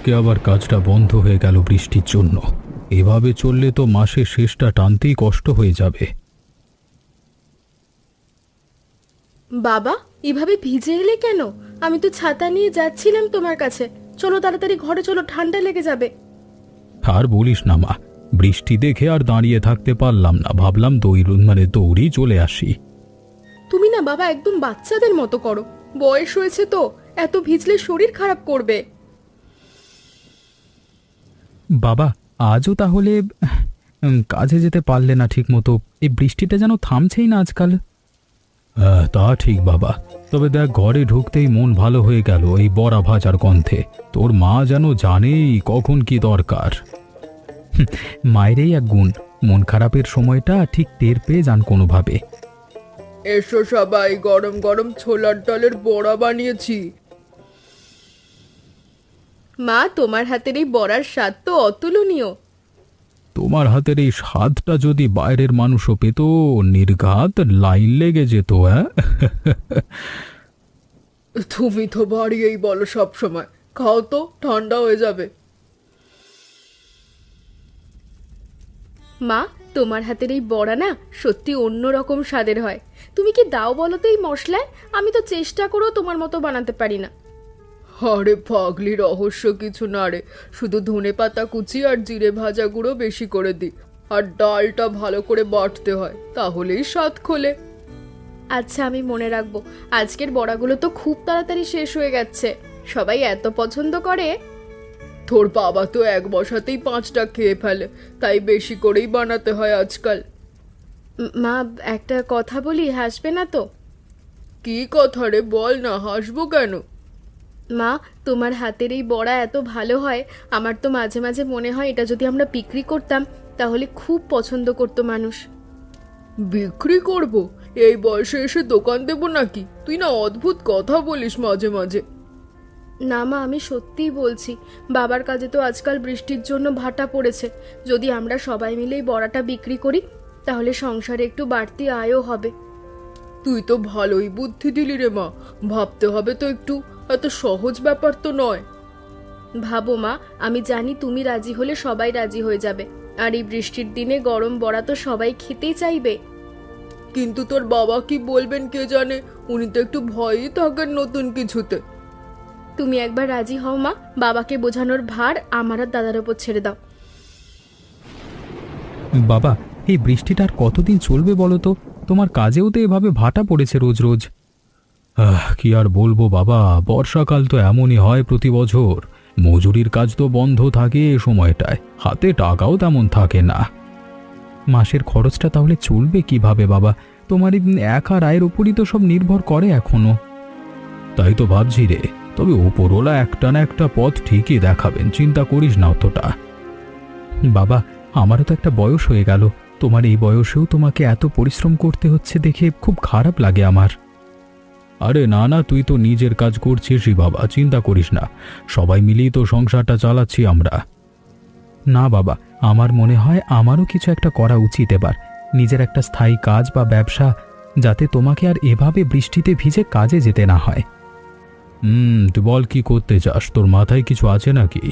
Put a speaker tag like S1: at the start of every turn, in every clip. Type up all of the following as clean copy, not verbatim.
S1: আজকে আবার কাজটা বন্ধ হয়ে গেল বৃষ্টির জন্য। এভাবে চললে তো মাসের শেষটা টানতেই কষ্ট হয়ে যাবে।
S2: বাবা, এভাবে ভিজে এলে কেন? আমি তো ছাতা নিয়ে যাচ্ছিলাম তোমার কাছে। চলো তাড়াতাড়ি ঘরে চলো, ঠান্ডা লেগে যাবে।
S1: আর বলিস না মা, বৃষ্টি দেখে আর দাঁড়িয়ে থাকতে পারলাম না, ভাবলাম দৌড়ি চলে আসি।
S2: তুমি না বাবা একদম বাচ্চাদের মতো করো। বয়স হয়েছে তো, এত ভিজলে শরীর খারাপ করবে।
S1: বাবা, আজও তাহলে কাজে যেতে পারলে না ঠিক মতো? এই বৃষ্টিটা যেন থামছেই না আজকাল। হ্যাঁ, তা ঠিক বাবা। তবে দেখ, ঘরে ঢুকতেই মন ভালো হয়ে গেল এই বড়া ভাজার গন্ধে। তোর মা যেন জানেই কখন কি দরকার। মায়েরই এক গুণ, মন খারাপের সময়টা ঠিক টের পেয়ে যান কোনোভাবে।
S2: এসো সবাই, গরম গরম ছোলার ডালের বড়া বানিয়েছি। মা, তোমার হাতের এই বড়ার স্বাদ তো অতুলনীয়।
S1: তোমার হাতের এই স্বাদটা যদি বাইরের মানুষও পেত, নির্ঘাত লাইন লেগে যেত। হ্যাঁ,
S2: তুমি তো বাড়িয়েই বলো সব সময়। খাও তো, ঠান্ডা হয়ে যাবে। মা, তোমার হাতের এই বড়া না সত্যি অন্যরকম স্বাদের হয়। তুমি কি দাও বলো তো এই মশলায়? আমি তো চেষ্টা করেও তোমার মতো বানাতে পারি না। আরে পাগলি, রহস্য কিছু না রে। শুধু ধনে পাতা কুচি আর জিরে ভাজা গুঁড়ো বেশি করে দিই, আর ডালটা ভালো করে বাটতে হয়, তাহলেই স্বাদ খোলে। আচ্ছা, আমি মনে রাখবো। আজকের বড়াগুলো তো খুব তাড়াতাড়ি শেষ হয়ে গেছে। সবাই এত পছন্দ করে। তোর বাবা তো এক বসাতেই 5টা খেয়ে ফেলে, তাই বেশি করেই বানাতে হয় আজকাল। মা, একটা কথা বলি, হাসবে না তো? কি কথা রে, বল না, হাসবো কেন? মা, তোমার হাতের এই বড়া এত ভালো হয়, আমার তো মাঝে মাঝে মনে হয় এটা যদি আমরা বিক্রি করতাম তাহলে খুব পছন্দ করতো মানুষ। বিক্রি করব? এই বয়সে এসে দোকান দেবো নাকি? তুই না অদ্ভুত কথা বলিস মাঝে মাঝে। না মা, আমি সত্যিই বলছি। বাবার কাজে তো আজকাল বৃষ্টির জন্য ভাটা পড়েছে। যদি আমরা সবাই মিলেই বড়াটা বিক্রি করি তাহলে সংসারে একটু বাড়তি আয়ও হবে। তুই তো ভালোই বুদ্ধি দিলি রে মা। ভাবতে হবে তো একটু, এত সহজ ব্যাপার তো নয়। ভাবো মা, আমি জানি তুমি রাজি হলে সবাই রাজি হয়ে যাবে। আর এই বৃষ্টির দিনে গরম বড়া তো সবাই খেতেই চাইবে। কিন্তু তোর বাবা কি বলবেন কে জানে। উনি তো একটু ভয়ই থাকেন নতুন কিছুতে। তুমি একবার রাজি হও মা, বাবাকে বোঝানোর ভার আমার আর দাদার ওপর ছেড়ে দাও।
S1: বাবা, এই বৃষ্টিটা আর কতদিন চলবে বলো তো? তোমার কাজেও তো এভাবে ভাটা পড়েছে রোজ রোজ। কি আর বলবো বাবা, বর্ষাকাল তো এমনই হয় প্রতি বছর। মজুরির কাজ তো বন্ধ থাকে এ সময়টায়, হাতে টাকাও তেমন থাকে না। মাসের খরচটা তাহলে চলবে কিভাবে বাবা? তোমার এই একা আয়ের উপরই তো সব নির্ভর করে এখনো। তাই তো ভাবছি রে, তবে ওপরওয়ালা একটা না একটা পথ ঠিকই দেখাবেন, চিন্তা করিস না অতটা। বাবা, আমারও তো একটা বয়স হয়ে গেল। তোমার এই বয়সেও তোমাকে এত পরিশ্রম করতে হচ্ছে দেখে খুব খারাপ লাগে আমার। আরে না না, তুই তো নিজের কাজ করছিসই বাবা, চিন্তা করিস না। সবাই মিলেই তো সংসারটা চালাচ্ছি আমরা। না বাবা, আমার মনে হয় আমারও কিছু একটা করা উচিত এবার। নিজের একটা স্থায়ী কাজ বা ব্যবসা, যাতে তোমাকে আর এভাবে বৃষ্টিতে ভিজে কাজে যেতে না হয়। তুই বল, কি করতে চাস? তোর মাথায় কিছু আছে নাকি?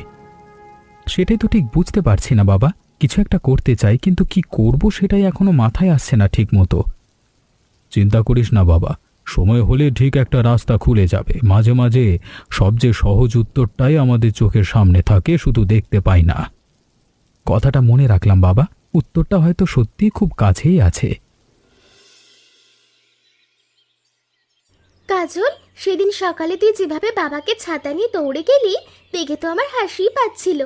S1: সেটাই তো ঠিক বুঝতে পারছি না বাবা। কিছু একটা করতে চাই, কিন্তু কি করব সেটাই এখনো মাথায় আসছে না ঠিক মতো। চিন্তা করিস না বাবা, সময় হলে ঠিক একটা রাস্তা খুলে যাবে। মাঝে মাঝে সবচেয়ে সহজ উত্তরটাই আমাদের চোখের সামনে থাকে, শুধু দেখতে পাই না। কথাটা মনে রাখলাম বাবা, উত্তরটা হয়তো সত্যিই খুব কাছেই আছে।
S3: কাজল, সেদিন সকালে তুই যেভাবে বাবাকে ছাতা নিয়ে দৌড়ে গেলি, দেখে তো আমার হাসিই পাচ্ছিল।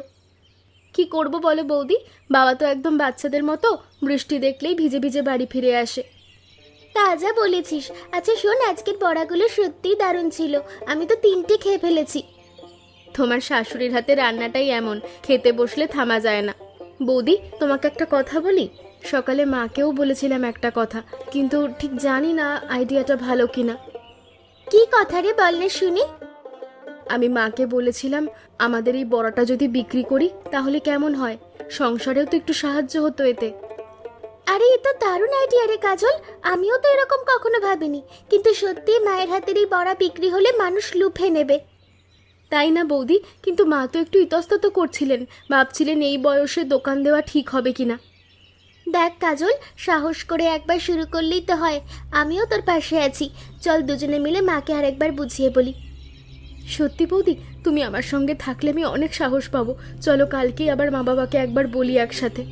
S2: কি করব বলো বৌদি, বাবা তো একদম বাচ্চাদের মতো বৃষ্টি দেখলেই ভিজে ভিজে বাড়ি ফিরে আসে।
S3: তা যা বলেছিস। আচ্ছা শোন, আজকের বড়াগুলো সত্যিই দারুণ ছিল। আমি তো 3টে খেয়ে ফেলেছি।
S2: তোমার শাশুড়ির হাতে রান্নাটাই এমন, খেতে বসলে থামা যায় না। বৌদি, তোমাকে একটা কথা বলি। সকালে মাকেও বলেছিলাম একটা কথা, কিন্তু ঠিক জানি না আইডিয়াটা ভালো কিনা।
S3: কি কথা রে, বল না শুনি।
S2: আমি মাকে বলেছিলাম আমাদের এই বড়াটা যদি বিক্রি করি তাহলে কেমন হয়? সংসারেও তো একটু সাহায্য হতো এতে।
S3: আরে এ তো দারুণ আইডিয়া রে কাজল। আমিও তো এরকম কখনো ভাবিনি, কিন্তু সত্যি মায়ের হাতের এই বড়া বিক্রি হলে মানুষ লুফে নেবে।
S2: তাই না বৌদি? কিন্তু মা তো একটু ইতস্তত করছিলেন, ভাবছিলেন এই বয়সে দোকান দেওয়া ঠিক হবে কিনা।
S3: দেখ কাজল, সাহস করে একবার শুরু করলেই তো হয়। আমিও তোর পাশে আছি, চল দুজনে মিলে মাকে আরেকবার বুঝিয়ে বলি।
S2: সত্যি বৌদি, তুমি আমার সঙ্গে থাকলে আমি অনেক সাহস পাবো। চলো কালকেই আবার মা বাবাকে একবার বলি একসাথে।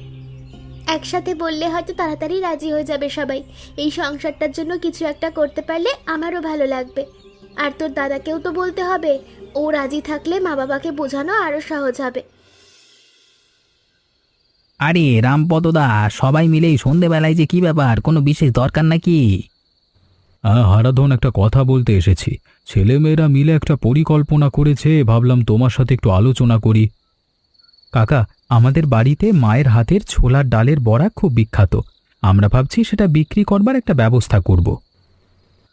S3: একসাথে বললে হয়তো তাড়াতাড়ি রাজি হয়ে যাবে সবাই। এই সংসারটার জন্য কিছু একটা করতে পারলে আমারও ভালো লাগবে। আর তোর দাদাকেও তো বলতে হবে, ও রাজি থাকলে মা বাবাকে বোঝানো আরও সহজ হবে।
S4: আরে রামপদদা, সবাই মিলে এই সন্ধেবেলায় যে কি ব্যাপার, কোনো বিশেষ দরকার নাকি?
S1: হারাধন, একটা কথা বলতে এসেছি। ছেলেমেয়েরা মিলে একটা পরিকল্পনা করেছে, ভাবলাম তোমার সাথে একটু আলোচনা করি। কাকা, আমাদের বাড়িতে মায়ের হাতের ছোলার ডালের বড়া খুব বিখ্যাত। আমরা ভাবছি সেটা বিক্রি করবার একটা ব্যবস্থা করব।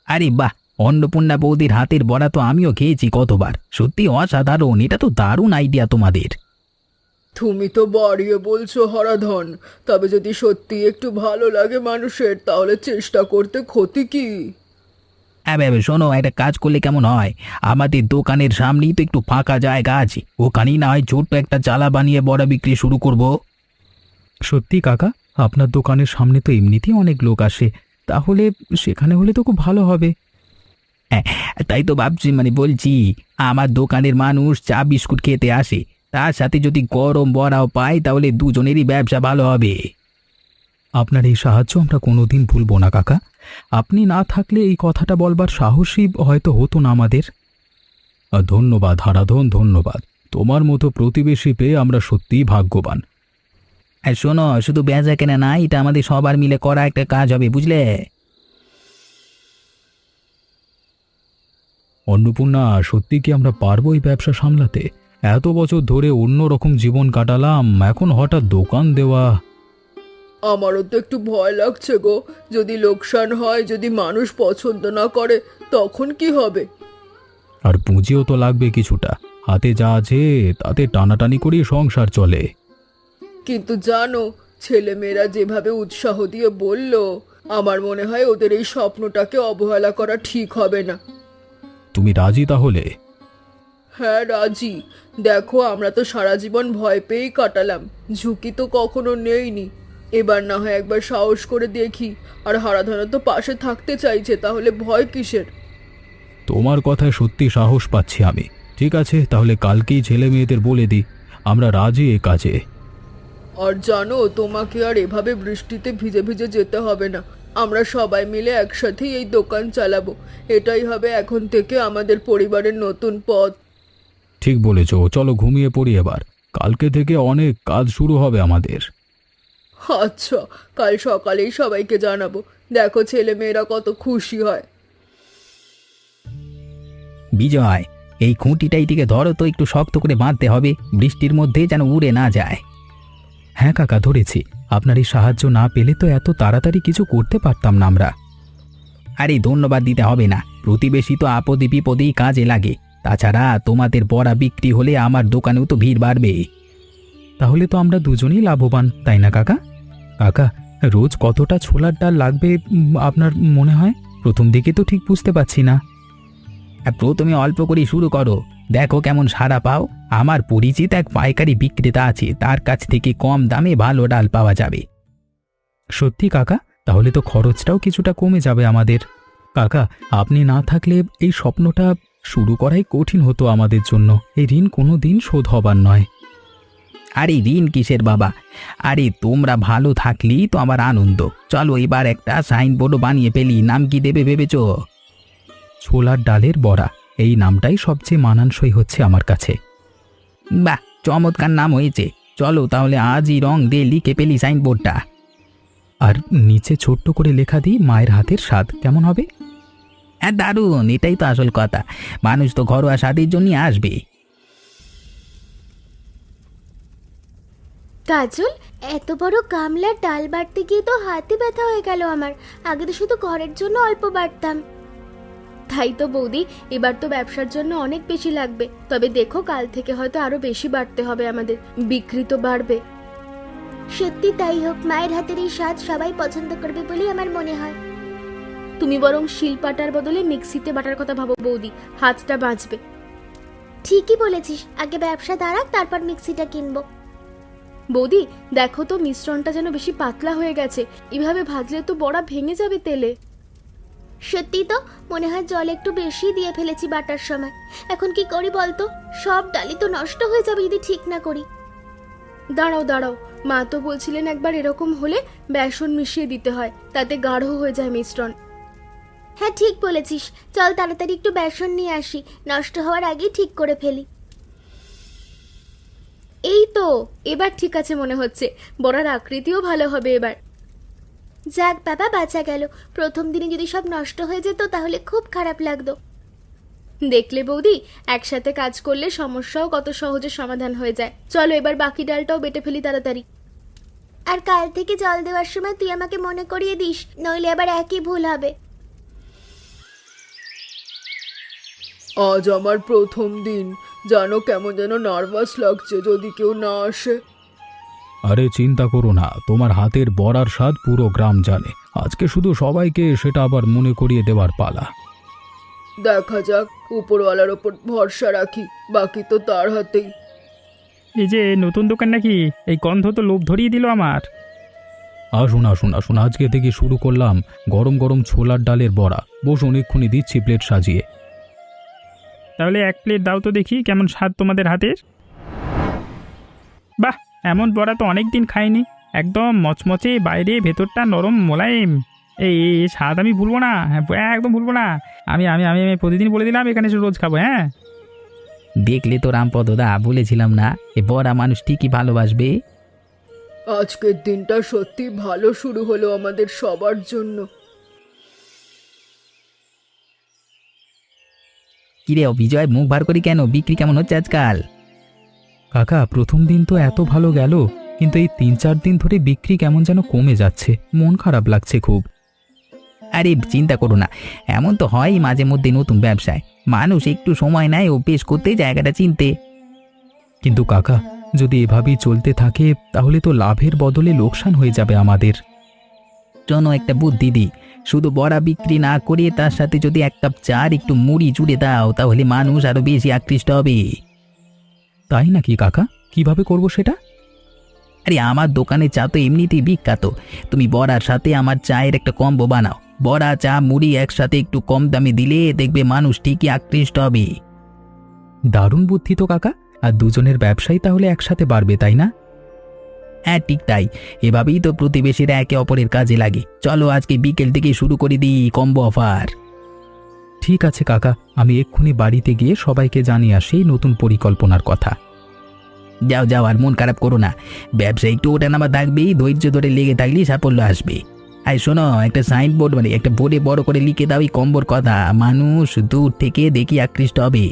S4: আরে বাহ, অন্নপূর্ণা বৌদির হাতের বড়া তো আমিও খেয়েছি কতবার, সত্যি অসাধারণ। এটা তো দারুণ আইডিয়া তোমাদের।
S2: তুমি তো বাড়িয়ে বলছো হরাধন, তবে যদি সত্যি একটু ভালো লাগে মানুষের, তাহলে চেষ্টা করতে ক্ষতি কি?
S4: শোনো, একটা কাজ করলে কেমন হয়? আমাদের দোকানের সামনেই তো একটু ফাঁকা জায়গা আছে, ওখানেই না হয় ছোট্ট একটা চালা বানিয়ে বড়া বিক্রি শুরু করব।
S1: সত্যি কাকা, আপনার দোকানের সামনে তো এমনিতেই অনেক লোক আসে, তাহলে সেখানে হলে তো খুব ভালো হবে।
S4: হ্যাঁ, তাই তো ভাবছি, বলছি আমার দোকানের মানুষ চা বিস্কুট খেতে আসে, তার সাথে যদি গরম বড়াও পাই তাহলে দুজনেরই ব্যবসা ভালো হবে।
S1: আপনার এই সাহায্য আমরা কোনোদিন ভুলব না কাকা। আপনি না থাকলে এই কথাটা বলবার সাহসই হয়তো হতো না আমাদের। ধন্যবাদ হারাধন, ধন্যবাদ। তোমার মতো প্রতিবেশী পেয়ে আমরা সত্যিই ভাগ্যবান।
S4: আর শোনো, শুধু বেচা কেনা না, এটা আমাদের সবার মিলে করা একটা কাজ হবে, বুঝলে?
S1: অন্নপূর্ণা, সত্যি কি আমরা পারবো এই ব্যবসা সামলাতে? এত বছর ধরে অন্য রকম জীবন কাটালাম, এখন হঠাৎ দোকান দেওয়া।
S2: আমারও তো একটু ভয় লাগছে গো। যদি লোকসান হয়, যদি মানুষ পছন্দ না করে, তখন কি হবে?
S1: আর পুঁজিও তো লাগবে কিছুটা। হাতে যা আছে তাতে টানাটানি করেই সংসার চলে।
S2: কিন্তু জানো, ছেলেমেয়েরা যেভাবে উৎসাহ দিয়ে বলল, আমার মনে হয় ওদের এই স্বপ্নটাকে অবহেলা করা ঠিক হবে না।
S1: তুমি রাজি তাহলে?
S2: হ্যাঁ রাজি। দেখো, আমরা তো সারা জীবন ভয় পেয়েই কাটালাম, ঝুঁকি তো কখনো নেইনি। এবার না হয় একবার সাহস করে দেখি। আর হারাধনা তো পাশে থাকতে চাইছে, তাহলে ভয় কিসের?
S1: তোমার কথায় সত্যি সাহস পাচ্ছি আমি। ঠিক আছে, তাহলে কালকেই ছেলে মেয়েদের বলে দিই আমরা রাজি এ কাজে।
S2: আর জানো, তোমাকে আর এভাবে বৃষ্টিতে ভিজে ভিজে যেতে হবে না। আমরা সবাই মিলে একসাথেই এই দোকান চালাবো। এটাই হবে এখন থেকে আমাদের পরিবারের নতুন পথ।
S1: ঠিক বলেছ, চলো ঘুমিয়ে পড়ি এবার। কালকে থেকে অনেক কাজ শুরু হবে আমাদের।
S2: আচ্ছা, কাল সকালেই সবাইকে জানাবো। দেখো ছেলে মেয়েরা কত খুশি হয়।
S4: বিজয়, এই খুঁটিটাই দিকে ধরো তো, একটু শক্ত করে বাঁধতে হবে, বৃষ্টির মধ্যে যেন উড়ে না যায়।
S1: হ্যাঁ কাকা, ধরেছি। আপনার এই সাহায্য না পেলে তো এত তাড়াতাড়ি কিছু করতে পারতাম না আমরা।
S4: আরে ধন্যবাদ দিতে হবে না, প্রতিবেশী তো আপদে বিপদেই কাজে লাগে। তাছাড়া তোমাদের বড়া বিক্রি হলে আমার দোকানেও তো ভিড় বাড়বে।
S1: তাহলে তো আমরা দুজনেই লাভবান, তাই না কাকা? কাকা, রোজ কতটা ছোলার ডাল লাগবে আপনার মনে হয়? প্রথম দিকে তো ঠিক বুঝতে পারছি না।
S4: আর প্রথমে অল্প করে শুরু করো, দেখো কেমন সাড়া পাও। আমার পরিচিত এক পাইকারি বিক্রেতা আছে, তার কাছ থেকে কম দামে ভালো ডাল পাওয়া যাবে।
S1: সত্যি কাকা, তাহলে তো খরচটাও কিছুটা কমে যাবে আমাদের। কাকা, আপনি না থাকলে এই স্বপ্নটা শুরু করাই কঠিন হতো আমাদের জন্য। এই ঋণ কোনো দিন শোধ হবার নয়।
S4: আরে ঋণ কিসের বাবা, আরে তোমরা ভালো থাকলেই তো আমার আনন্দ। চলো এবার একটা সাইনবোর্ডও বানিয়ে ফেলি, নাম কি দেবে ভেবেছো?
S1: ছোলার ডালের বড়া, এই নামটাই সবচেয়ে মানানসই হচ্ছে আমার কাছে।
S4: বাহ, চমৎকার নাম হয়েছে। চলো তাহলে আজই রং দিয়ে লিখে ফেলি সাইনবোর্ডটা।
S1: আর নিচে ছোট্ট করে লেখা দিই মায়ের হাতের স্বাদ, কেমন হবে?
S4: হ্যাঁ দারুণ, এটাই তো আসল কথা। মানুষ তো ঘরোয়া স্বাদের জন্যই আসবে।
S3: কাজল, এত বড় গামলার ডাল বাটতে গিয়ে তো হাতে ব্যথা হয়ে গেল আমার। আগে তো শুধু ঘরের জন্য অল্প বাটতাম।
S2: তাই তো বৌদি, এবার তো ব্যবসার জন্য অনেক বেশি লাগবে। তবে দেখো, কাল থেকে হয়তো আরো বেশি বাড়তে হবে আমাদের, বিক্রি তো বাড়বে।
S3: সত্যি তাই হোক, মায়ের হাতের এই স্বাদ সবাই পছন্দ করবে বলেই আমার মনে হয়।
S2: তুমি বরং শিল পাটার বদলে মিক্সিতে বাটার কথা ভাবো বৌদি, হাতটা বাঁচবে।
S3: ঠিকই বলেছিস, আগে ব্যবসা দাঁড়াক, তারপর মিক্সিটা কিনবো।
S2: বৌদি দেখো তো মিশ্রণটা যেন বেশি পাতলা হয়ে গেছে, এভাবে ভাজলে তো বড়া ভেঙে যাবে তেলে।
S3: সত্যি তো, মনে হয় জল একটু বেশি দিয়ে ফেলেছি বাটার সময়। এখন কি করি বলতো? সব ডালি তো নষ্ট হয়ে যাবে যদি ঠিক না করি।
S2: দাঁড়াও দাঁড়াও, মা তো বলছিলেন একবার এরকম হলে বেসন মিশিয়ে দিতে হয়, তাতে গাঢ় হয়ে যায় মিশ্রণ।
S3: হ্যাঁ ঠিক বলেছিস, চল তাড়াতাড়ি একটু বেসন নিয়ে আসি, নষ্ট হওয়ার আগেই ঠিক করে ফেলি।
S2: এই তো এবার ঠিক আছে মনে হচ্ছে, বড়ার আকৃতিও ভালো হবে এবার।
S3: যাক বাবা, বাঁচা গেল। প্রথম দিনে যদি সব নষ্ট হয়ে যেত তাহলে খুব খারাপ লাগতো।
S2: দেখলে বৌদি, একসাথে কাজ করলে সমস্যাও কত সহজে সমাধান হয়ে যায়। চলো এবার বাকি ডালটাও বেটে ফেলি তাড়াতাড়ি।
S3: আর কাল থেকে জল দেওয়ার সময় তুই আমাকে মনে করিয়ে দিস, নইলে আবার একই ভুল হবে।
S2: আজ আমার প্রথম দিন, জানো কেমন যেন নার্ভাস লাগছে যদি কেউ না আসে।
S1: আরে চিন্তা করো না, তোমার হাতের বড়ার স্বাদ পুরো গ্রাম জানে। আজকে শুধু সবাইকে সেটা আবার মনে করিয়ে দেওয়ার পালা।
S2: দেখা যাক, উপরওয়ালার ওপর ভরসা রাখি, বাকি তো তার হাতেই।
S5: এই যে নতুন দোকান নাকি? এই গন্ধ তো লোভ ধরিয়ে দিল আমার।
S1: আসুন আসুন আসুন, আজকে থেকে শুরু করলাম গরম গরম ছোলার ডালের বড়া। বসুন, এক্ষুনি দিচ্ছি প্লেট সাজিয়ে।
S5: তাহলে এক প্লেট দাও তো দেখি, কেমন স্বাদ তোমাদের হাতের। বাহ, এমন বড়া তো অনেক দিন খাইনি। একদম মচমচে, বাইরে ভেতরটা নরম মোলায়েম। এই এই স্বাদ আমি ভুলবো না, হ্যাঁ একদম ভুলবো না। আমি আমি আমি আমি প্রতিদিন বলে দিলাম এখানে এসে রোজ খাবো। হ্যাঁ,
S4: দেখলে তো রামপদদা, বলেছিলাম না এ বড়া মানুষ ঠিকই ভালোবাসবে।
S2: আজকের দিনটা সত্যি ভালো শুরু হলো আমাদের সবার জন্য।
S4: কিরে বিজয়, মুখ ভার করি কেন? বিক্রি কেমন হচ্ছে আজকাল?
S1: কাকা, প্রথম দিন তো এত ভালো গেল, কিন্তু এই 3-4 দিন ধরে বিক্রি কেমন যেন কমে যাচ্ছে। মন খারাপ লাগছে খুব।
S4: আরে চিন্তা করো না, এমন তো হয় মাঝে মধ্যে নতুন ব্যবসায় মানুষ একটু সময় নেয় অভ্যেস করতে, জায়গাটা চিনতে।
S1: কিন্তু কাকা, যদি এভাবেই চলতে থাকে তাহলে তো লাভের বদলে লোকসান হয়ে যাবে আমাদের।
S4: শোনো, একটা বুদ্ধি দিই। শুধু বড়া বিক্রি না করে তার সাথে যদি এক কাপ চার একটু মুড়ি জুড়ে দাও, তাহলে মানুষ আরো বেশি আকৃষ্ট হবে।
S1: তাই নাকি কাকা? কিভাবে করব সেটা?
S4: আরে আমার দোকানে চা তো এমনিতেই বিখ্যাত। তুমি বড়ার সাথে আমার চায়ের একটা কম্বো বানাও। বড়া, চা, মুড়ি একসাথে একটু কম দামে দিলে দেখবে মানুষ ঠিকই আকৃষ্ট হবে।
S1: দারুণ বুদ্ধি তো কাকা। আর দুজনের ব্যবসায়ী তাহলে একসাথে বাড়বে, তাই না?
S4: হ্যাঁ ঠিক তাই, এভাবেই তো প্রতিবেশীরা একে অপরের কাজে লাগে। চলো আজকে বিকেল থেকে শুরু করে দিই কম্বো অফার।
S1: ঠিক আছে কাকা, আমি এক্ষুনি বাড়িতে গিয়ে সবাইকে জানিয়ে আসি এই নতুন পরিকল্পনার কথা।
S4: যাও যাও, আর মন খারাপ করো না। ব্যবসা একটু ওটা নামা থাকবেই, ধৈর্য ধরে লেগে থাকলেই সাফল্য আসবে। আর শোনো, একটা সাইনবোর্ড মানে একটা বোর্ডে বড় করে লিখে দাও এই কম্বোর কথা, মানুষ দূর থেকে দেখি আকৃষ্ট হবে।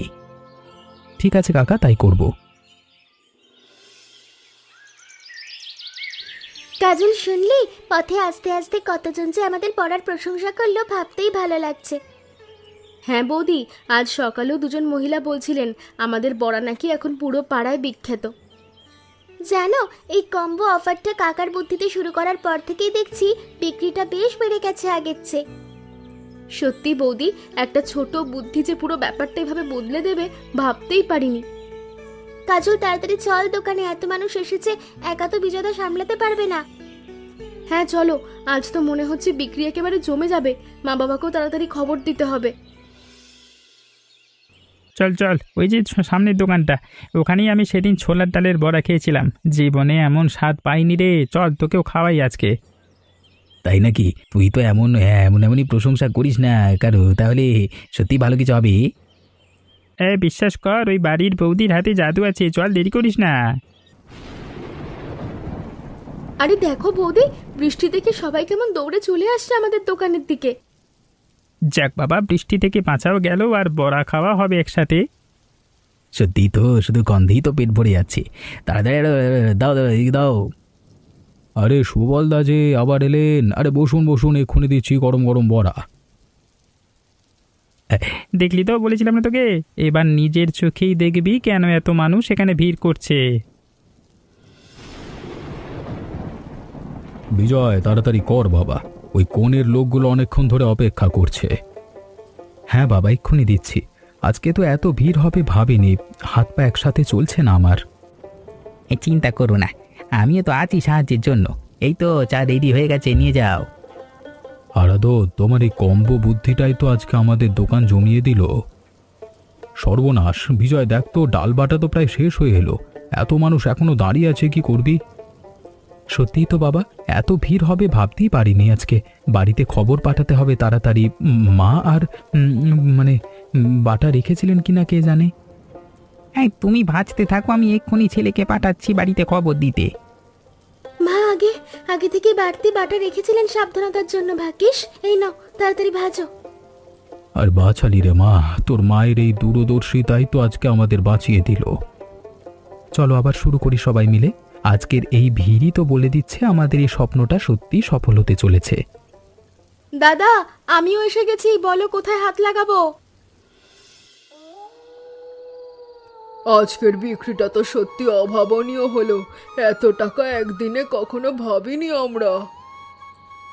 S1: ঠিক আছে কাকা, তাই করব।
S3: কাজল, শুনলি? পথে আস্তে আস্তে কতজন যে আমাদের পড়ার প্রশংসা করলো, ভাবতেই ভালো লাগছে।
S2: হ্যাঁ বৌদি, আজ সকালেও দুজন মহিলা বলছিলেন আমাদের বড়া নাকি এখন পুরো পাড়ায় বিখ্যাত।
S3: জানো, এই কম্বো অফারটা কাকার বুদ্ধিতে শুরু করার পর থেকেই দেখছি বিক্রিটা বেশ বেড়ে গেছে আগের চেয়ে।
S2: সত্যি বৌদি, একটা ছোট বুদ্ধি যে পুরো ব্যাপারটা এভাবে বদলে দেবে ভাবতেই পারিনি।
S3: কাজল, তাড়াতাড়ি চল, দোকানে এত মানুষ এসেছে, একা তো বিজয়দা সামলাতে পারবে না।
S2: হ্যাঁ চলো, আজ তো মনে হচ্ছে বিক্রি একেবারে জমে যাবে। মা বাবাকেও তাড়াতাড়ি খবর দিতে হবে।
S5: চল চল, ওই যে সামনের দোকানটা, ওখানেই আমি সেদিন ছোলার ডালের বড়া খেয়েছিলাম। জীবনে এমন স্বাদ পাইনি রে। চল, তোকেও খাওয়াই আজকে।
S4: তাই নাকি? তুই তো এমন এমনই প্রশংসা করিস না কারো, তাহলে সত্যি ভালো কিছু হবে।
S5: বিশ্বাস কর, ওই বাড়ির বৌদির হাতে জাদু আছে। চল, দেরি করিস না।
S2: আরে দেখো বৌদি, বৃষ্টি দেখে সবাই কেমন দৌড়ে চলে আসছে আমাদের দোকানের দিকে।
S5: যাক বাবা, বৃষ্টি থেকে বাঁচাও গেল, আর বড়া খাওয়া হবে একসাথে।
S4: সত্যি তো, শুধু গন্ধেই তো পেট ভরে যাচ্ছে। তাড়াতাড়ি দাও দাও, এদিকে দাও।
S1: আরে সুবলদা যে আবার এলেন। আরে বসুন বসুন, এক্ষুনি দিচ্ছি গরম গরম বড়া।
S5: দেখলি তো, বলেছিলাম না তোকে, এবার নিজের চোখেই দেখবি কেন এত মানুষ এখানে ভিড় করছে।
S1: বিজয়, তাড়াতাড়ি কর বাবা, ওই কোণের লোকগুলো অনেকক্ষণ ধরে অপেক্ষা করছে। হ্যাঁ বাবা, এক্ষুনি দিচ্ছি। আজকে তো এত ভিড় হবে ভাবিনি। হাত পা একসাথে চলছে না আমার।
S4: এই চিন্তা করো না, আমিও তো আছি সাহায্যের জন্য। এই তো চা রেডি হয়ে গেছে, নিয়ে যাও।
S1: আরাদো, তোমার এই কম্বো বুদ্ধিটাই তো আজকে আমাদের দোকান জমিয়ে দিল। সর্বনাশ! বিজয়, দেখ তো, ডাল বাটা তো প্রায় শেষ হয়ে এলো। এত মানুষ এখনো দাঁড়িয়ে আছে, কি করবি? সত্যিই তো বাবা, এত ভিড় হবে ভাবতেই পারিনি আজকে। বাড়িতে খবর পাঠাতে হবে তাড়াতাড়ি। মা আর বাটা রেখেছিলেন কিনা কে জানে।
S4: হ্যাঁ, তুমি ভাজতে থাকো, আমি এক্ষুনি ছেলেকে পাঠাচ্ছি বাড়িতে খবর দিতে।
S3: মা আগে আগে থেকে বাড়তি বাটা রেখেছিলেন সাবধানতার জন্য ভাগ্যিস। এই নাও, তাড়াতাড়ি ভাজো।
S1: আর বাঁচালি রে মা, তোর মায়ের এই দূরদর্শিতাই তো আজকে আমাদের বাঁচিয়ে দিল। চলো আবার শুরু করি সবাই মিলে। আজকের এই ভিড়ই তো বলে দিচ্ছে আমাদের এই স্বপ্নটা সত্যি সফল হতে চলেছে।
S2: দাদা, আমিও এসে গেছি, বলো কোথায় হাত লাগাবো। আজকের বিক্রিটা তো সত্যি অভাবনীয় হলো। এত টাকা একদিনে কখনো ভাবিনি আমরা।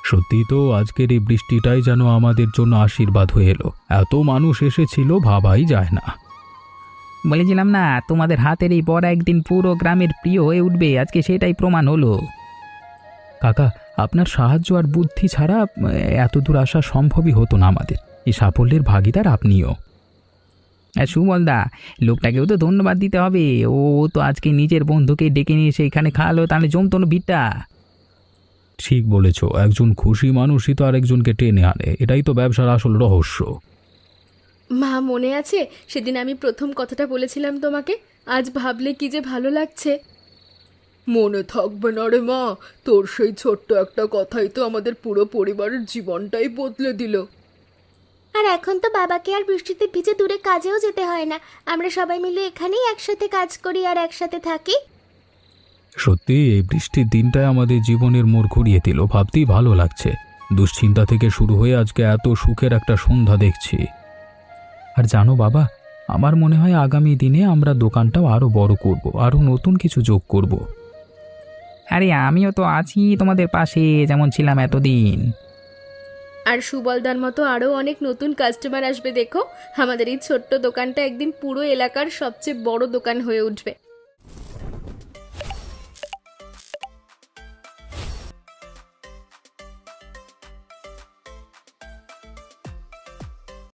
S1: সত্যি তো, আজকের এই বৃষ্টিটাই যেন আমাদের জন্য আশীর্বাদ হয়ে এলো। এত মানুষ এসেছিল, ভাবাই যায় না।
S4: বলেছিলাম না, তোমাদের হাতের এই বড়া একদিন পুরো গ্রামের প্রিয় হয়ে উঠবে, আজকে সেটাই প্রমাণ হলো।
S1: কাকা, আপনার সাহায্য আর বুদ্ধি ছাড়া এত দূর আসা সম্ভবই হতো না আমাদের। এই সাফল্যের ভাগিদার আপনিও।
S4: সুমলদা, লোকটাকেও তো ধন্যবাদ দিতে হবে। ও তো আজকে নিজের বন্ধুকে ডেকে নিয়ে এসে এখানে খাওয়ালো, তাহলে জমতো না ভিড়টা।
S1: ঠিক বলেছ, একজন খুশি মানুষই তো আরেকজনকে টেনে আনে। এটাই তো ব্যবসার আসল রহস্য।
S2: মা, মনে আছে সেদিন আমি প্রথম কথাটা বলেছিলাম তোমাকে? আজ ভাবলে কি যে ভালো লাগছে। মনে থাকবে না রে মা, তোর সেই ছোট্ট একটা কথাই তো আমাদের পুরো পরিবারের জীবনটাই বদলে দিল।
S3: আর এখন তো বাবাকে আর বৃষ্টিতে ভিজে দূরে কাজেও যেতে হয় না। আমরা সবাই মিলে এখানেই একসাথে কাজ করি আর একসাথে থাকি।
S1: সত্যি এই বৃষ্টির দিনটাই আমাদের জীবনের মোড় ঘুরিয়ে দিল। ভাবতেই ভালো লাগছে। দুশ্চিন্তা থেকে শুরু হয়ে আজকে এত সুখের একটা সন্ধ্যা দেখছি। আর জানো বাবা, আমার মনে হয় আগামী দিনে আমরা দোকানটাও আরো বড় করব, আরো নতুন কিছু যোগ করব।
S4: আরে আমিও তো আছি তোমাদের পাশে, যেমন ছিলাম এতদিন।
S2: আর সুবলদার মতো আরও অনেক নতুন কাস্টমার আসবে দেখো। আমাদের এই ছোট্ট দোকানটা একদিন পুরো এলাকার সবচেয়ে বড় দোকান হয়ে উঠবে।